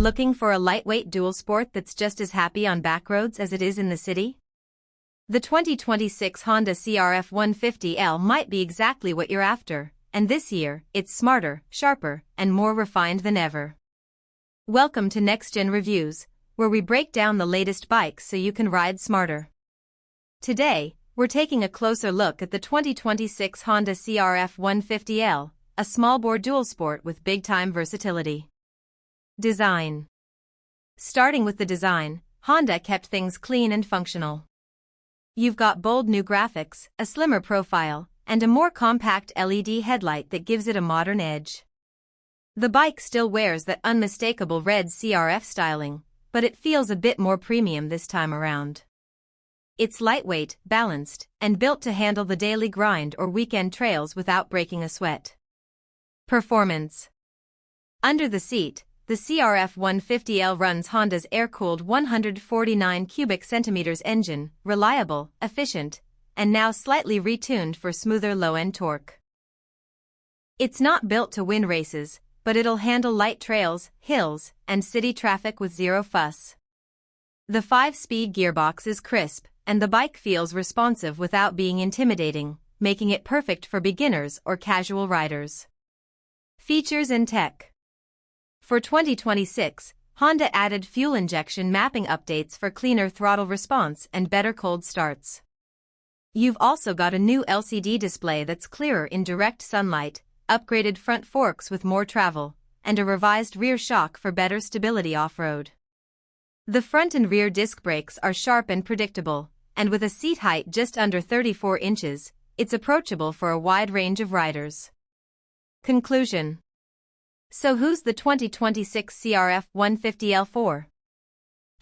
Looking for a lightweight dual sport that's just as happy on back roads as it is in the city? The 2026 Honda CRF150L might be exactly what you're after, and this year, it's smarter, sharper, and more refined than ever. Welcome to Next Gen Reviews, where we break down the latest bikes so you can ride smarter. Today, we're taking a closer look at the 2026 Honda CRF150L, a small-bore dual sport with big-time versatility. Design. Starting with the design, Honda kept things clean and functional. You've got bold new graphics, a slimmer profile, and a more compact LED headlight that gives it a modern edge. The bike still wears that unmistakable red CRF styling, but it feels a bit more premium this time around. It's lightweight, balanced, and built to handle the daily grind or weekend trails without breaking a sweat. Performance. Under the seat, the CRF150L runs Honda's air-cooled 149 cubic centimeters engine, reliable, efficient, and now slightly retuned for smoother low-end torque. It's not built to win races, but it'll handle light trails, hills, and city traffic with zero fuss. The 5-speed gearbox is crisp, and the bike feels responsive without being intimidating, making it perfect for beginners or casual riders. Features and tech. For 2026, Honda added fuel injection mapping updates for cleaner throttle response and better cold starts. You've also got a new LCD display that's clearer in direct sunlight, upgraded front forks with more travel, and a revised rear shock for better stability off-road. The front and rear disc brakes are sharp and predictable, and with a seat height just under 34 inches, it's approachable for a wide range of riders. Conclusion. So who's the 2026 CRF150L for?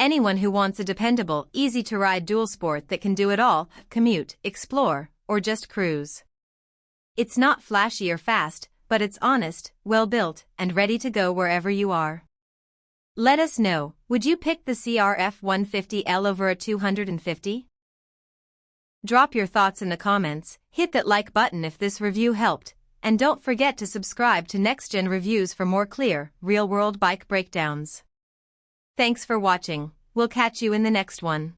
Anyone who wants a dependable, easy-to-ride dual sport that can do it all, commute, explore, or just cruise. It's not flashy or fast, but it's honest, well-built, and ready to go wherever you are. Let us know, would you pick the CRF150L over a 250? Drop your thoughts in the comments, hit that like button if this review helped, and don't forget to subscribe to Next Gen Reviews for more clear, real-world bike breakdowns. Thanks for watching. We'll catch you in the next one.